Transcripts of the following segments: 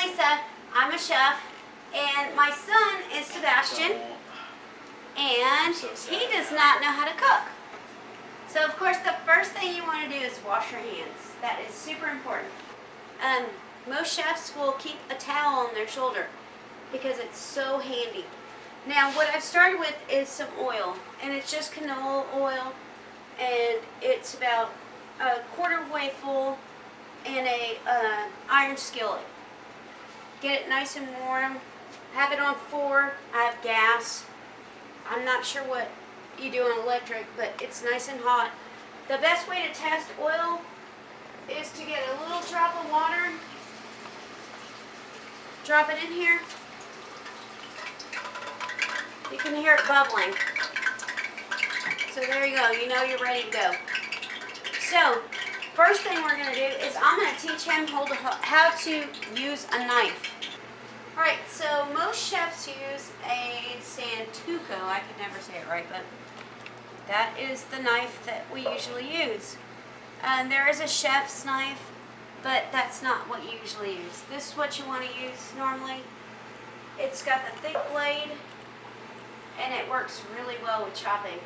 Lisa. I'm a chef, and my son is Sebastian, and he does not know how to cook. So of course the first thing you want to do is wash your hands. That is super important. Most chefs will keep a towel on their shoulder because it's so handy. Now what I've started with is some oil, and it's just canola oil, and it's about a quarter way full in a iron skillet. Get it nice and warm. Have it on 4. I have gas. I'm not sure what you do on electric, but it's nice and hot. The best way to test oil is to get a little drop of water, drop it in here. You can hear it bubbling. So there you go. You know you're ready to go. So first thing we're going to do is I'm going to teach him how to use a knife. Alright, so most chefs use a Santuco. I could never say it right, but that is the knife that we usually use. There is a chef's knife, but that's not what you usually use. This is what you want to use normally. It's got the thick blade, and it works really well with chopping.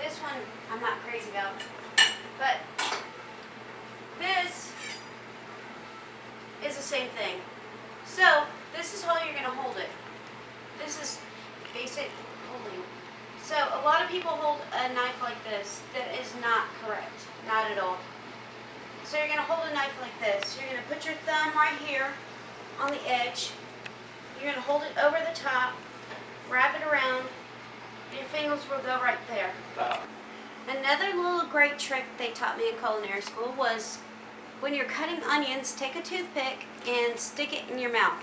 This one I'm not crazy about, but this is the same thing. So this is how you're going to hold it. This is basic holding. So a lot of people hold a knife like this. That is not correct. Not at all. So you're going to hold a knife like this. You're going to put your thumb right here on the edge. You're going to hold it over the top, wrap it around, and your fingers will go right there. Another little great trick they taught me in culinary school was when you're cutting onions, take a toothpick and stick it in your mouth.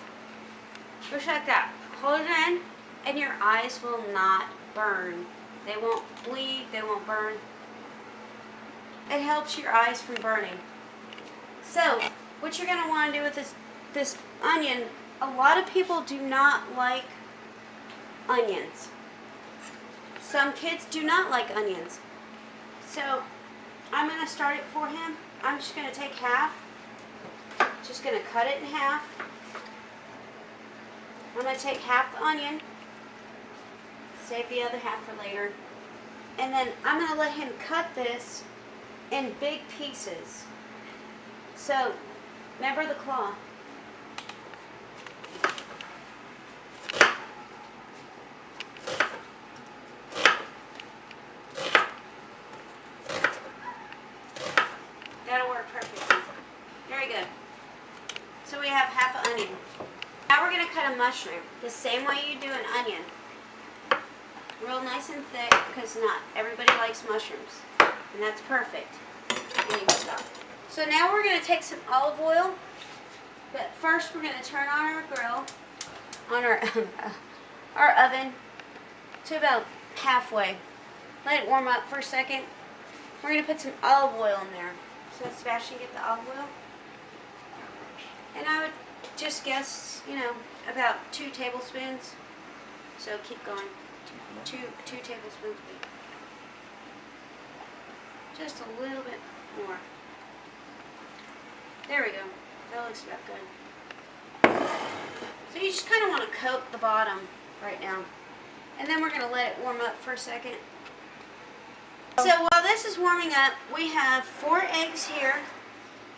Just like that. Hold it in, and your eyes will not burn. They won't bleed, they won't burn. It helps your eyes from burning. So, what you're going to want to do with this onion, a lot of people do not like onions. Some kids do not like onions. So, I'm going to start it for him. I'm just going to take half. Just going to cut it in half. I'm going to take half the onion. Save the other half for later. And then I'm going to let him cut this in big pieces. So, remember the claw. That'll work perfectly. Very good. So we have half an onion. Now we're going to cut a mushroom the same way you do an onion. Real nice and thick, because not everybody likes mushrooms. And that's perfect. So now we're going to take some olive oil. But first we're going to turn on our grill, on our oven, to about halfway. Let it warm up for a second. We're going to put some olive oil in there. So Sebastian, get the olive oil. And I would just guess, about 2 tablespoons. So keep going. Two tablespoons. Just a little bit more. There we go. That looks about good. So you just kind of want to coat the bottom right now. And then we're going to let it warm up for a second. So while this is warming up, we have 4 eggs here.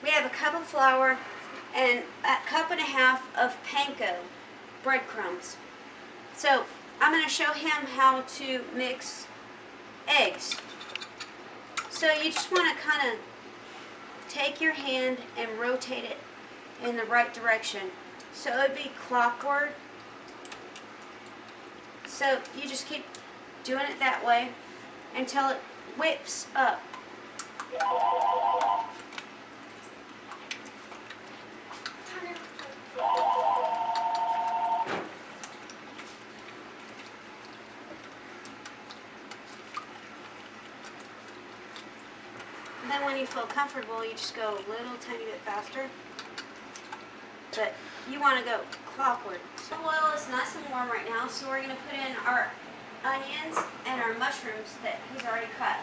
We have a cup of flour and a cup and a half of panko breadcrumbs. So I'm going to show him how to mix eggs. So you just want to kind of take your hand and rotate it in the right direction. So it would be clockwise. So you just keep doing it that way until it whips up. And then when you feel comfortable, you just go a little tiny bit faster. But you want to go clockwise. The oil is nice and warm right now, so we're going to put in our onions and our mushrooms that he's already cut.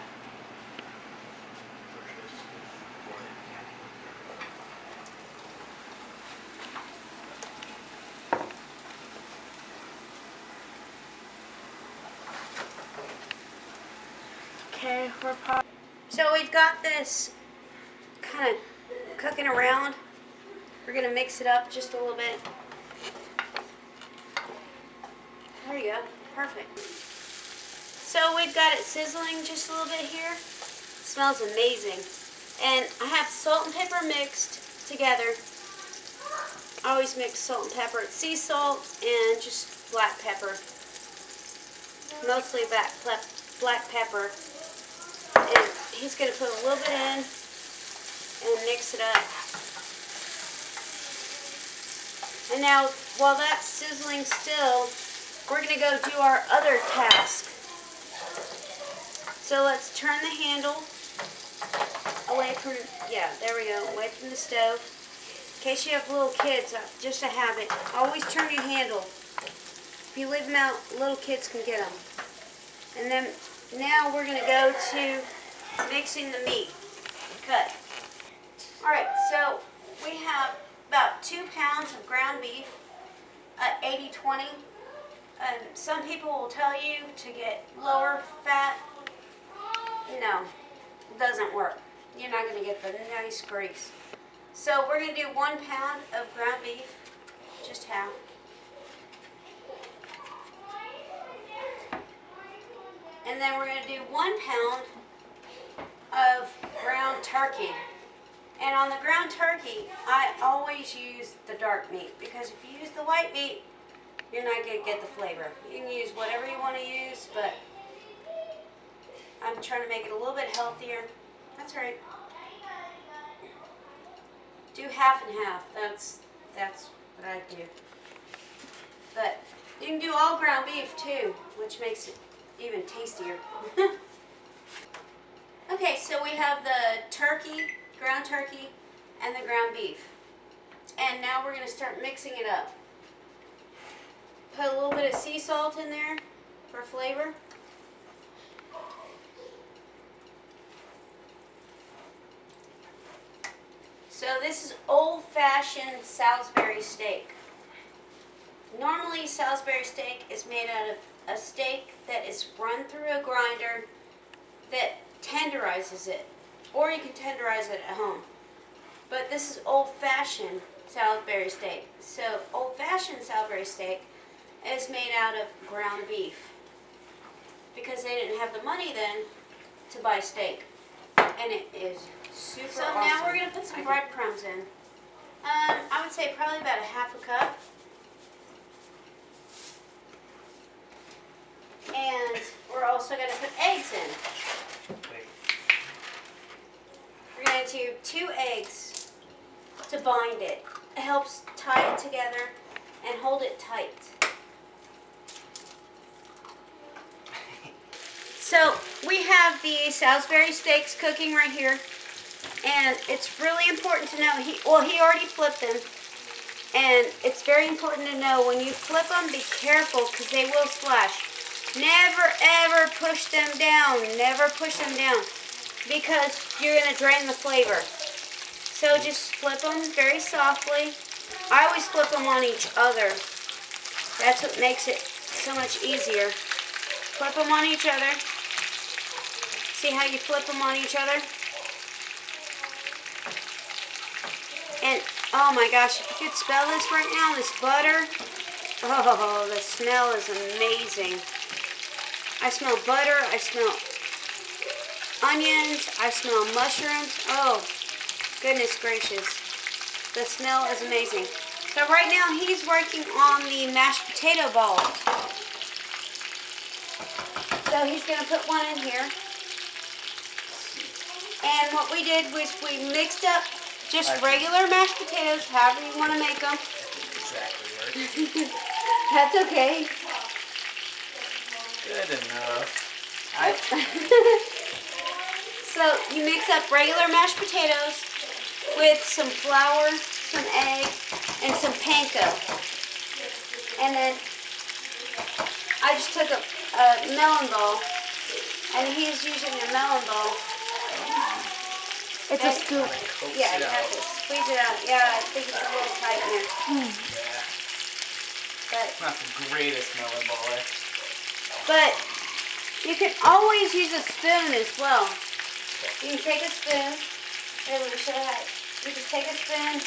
Okay, so we've got this kind of cooking around. We're gonna mix it up just a little bit. There you go, perfect. So we've got it sizzling just a little bit here. Smells amazing. And I have salt and pepper mixed together. I always mix salt and pepper. It's sea salt and just black pepper. Mostly black pepper. And he's going to put a little bit in and mix it up. And now, while that's sizzling still, we're going to go do our other task. So let's turn the handle away from, there we go, away from the stove. In case you have little kids, just a habit, always turn your handle. If you leave them out, little kids can get them. And then now we're going to go to mixing the meat. Cut. Alright, so we have about 2 pounds of ground beef at 80-20. Some people will tell you to get lower fat. No, it doesn't work. You're not going to get the nice grease. So we're going to do 1 pound of ground beef, just half. And then we're going to do 1 pound of ground turkey. And on the ground turkey, I always use the dark meat, because if you use the white meat, you're not going to get the flavor. You can use whatever you want to use, but I'm trying to make it a little bit healthier. That's right. Do half and half. That's what I do. But you can do all ground beef too, which makes it even tastier. Okay, so we have the turkey, ground turkey, and the ground beef. And now we're going to start mixing it up. Put a little bit of sea salt in there for flavor. So this is old-fashioned Salisbury steak. Normally Salisbury steak is made out of a steak that is run through a grinder that tenderizes it. Or you can tenderize it at home. But this is old-fashioned Salisbury steak. So old-fashioned Salisbury steak is made out of ground beef, because they didn't have the money then to buy steak. And it is super awesome. So now we're going to put some breadcrumbs in. I would say probably about a half a cup. And we're also going to put eggs in. We're going to do 2 eggs to bind it. It helps tie it together and hold it tight. So we have the Salisbury steaks cooking right here, and it's really important to know, he already flipped them, and it's very important to know when you flip them, be careful because they will splash. Never ever push them down, because you're going to drain the flavor. So just flip them very softly. I always flip them on each other. That's what makes it so much easier. Flip them on each other. See how you flip them on each other? And, oh my gosh, if you could smell this right now, this butter. Oh, the smell is amazing. I smell butter, I smell onions, I smell mushrooms. Oh, goodness gracious. The smell is amazing. So right now he's working on the mashed potato ball. So he's going to put one in here. And what we did was we mixed up just regular mashed potatoes, however you want to make them. Exactly right. That's okay. Good enough. So you mix up regular mashed potatoes with some flour, some egg, and some panko. And then I just took a melon ball, and he's using a melon ball. It's a scoop. Yeah, you have to squeeze it out. Yeah, I think it's a little tight in there. Yeah. But Not the greatest melon baller. But You can always use a spoon as well. You can take a spoon. Here, let me show you how. You just take a spoon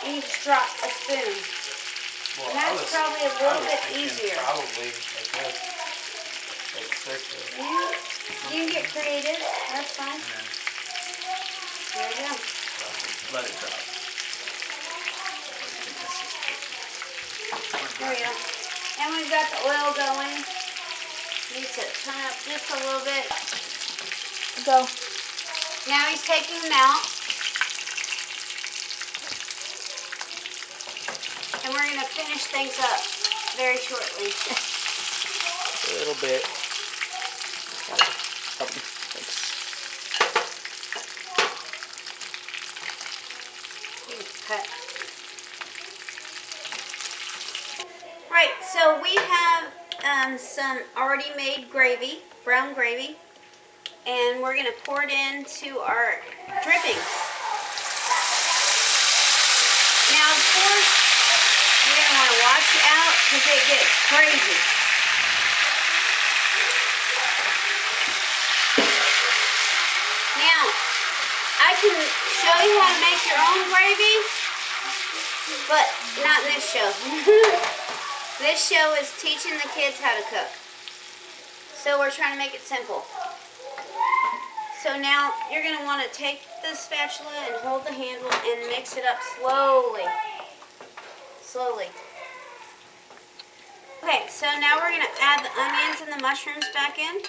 and you just drop a spoon. Well, And that's probably a little bit easier. Probably like this. Like circular. You can get creative. That's fine. There you go. Let it drop. There you go. And we've got the oil going. Needs to turn up just a little bit. Go. Now he's taking them out. And we're going to finish things up very shortly. A little bit. Thanks. Cut. Right, so we have some already made gravy, brown gravy, and we're going to pour it into our drippings. Now, of course, you're going to want to watch out because it gets crazy. Now, I can show you how to make your own gravy, but not in this show. This show is teaching the kids how to cook. So we're trying to make it simple. So now you're going to want to take the spatula and hold the handle and mix it up slowly. Slowly. Okay, so now we're going to add the onions and the mushrooms back in.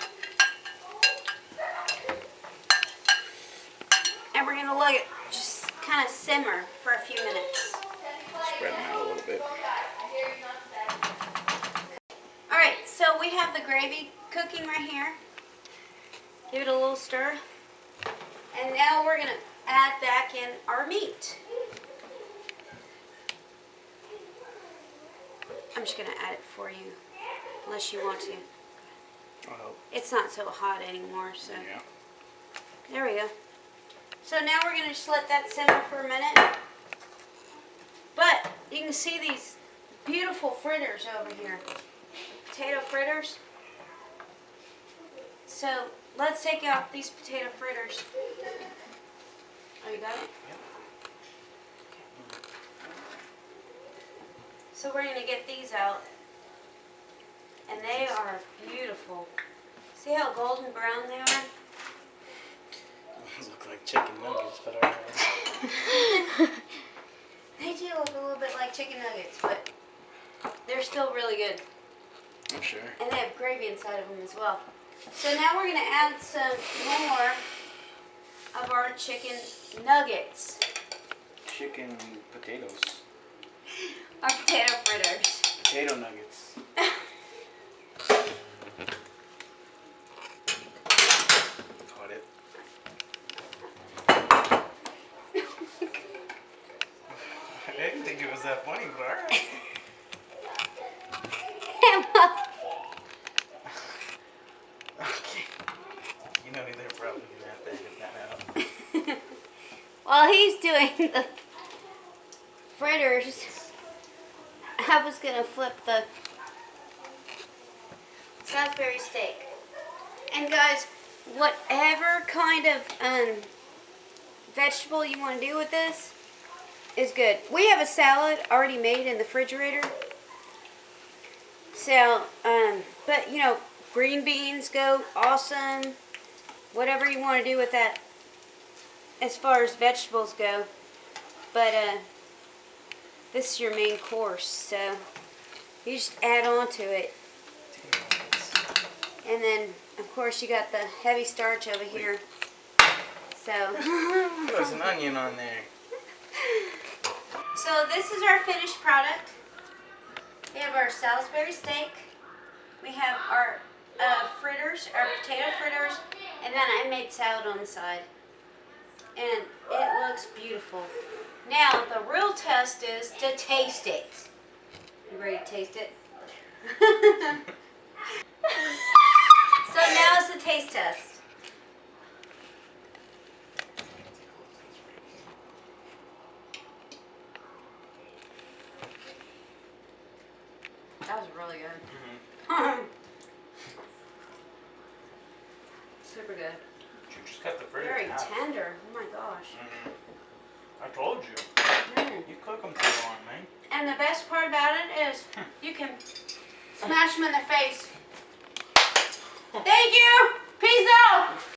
And we're going to let it just kind of simmer for a few minutes. Spread them out a little bit. Alright, so we have the gravy cooking right here. Give it a little stir. And now we're going to add back in our meat. I'm just going to add it for you, unless you want to. It's not so hot anymore, so. Yeah. There we go. So now we're going to just let that simmer for a minute. But you can see these beautiful fritters over here. Potato fritters. So let's take out these potato fritters. Oh, you got it? Yep. So we're going to get these out. And they are beautiful. See how golden brown they are? Those look like chicken nuggets, but alright. They do look a little bit like chicken nuggets, but they're still really good. I'm sure. And they have gravy inside of them as well. So now we're going to add some more of our chicken nuggets. Chicken potatoes. Our potato fritters. Potato nuggets. Caught it. I didn't think it was that funny, but alright. Okay. You know they're probably gonna have to edit that out. While he's doing the fritters, I was going to flip the Salisbury steak. And guys, whatever kind of vegetable you want to do with this is good. We have a salad already made in the refrigerator. So, but you know, green beans go awesome. Whatever you want to do with that as far as vegetables go. But this is your main course, so you just add on to it. And then, of course, you got the heavy starch over here. So There's an onion on there. So this is our finished product. We have our Salisbury steak. We have our fritters, our potato fritters, and then I made salad on the side. And it looks beautiful. Now, the real test is to taste it. You ready to taste it? So now is the taste test. That was really good. Super good. You just cut the fritter Very in half. tender. Oh my gosh. I told you. Mm. You cook them too long, man. And the best part about it is you can smash them in the face. Thank you. Peace out.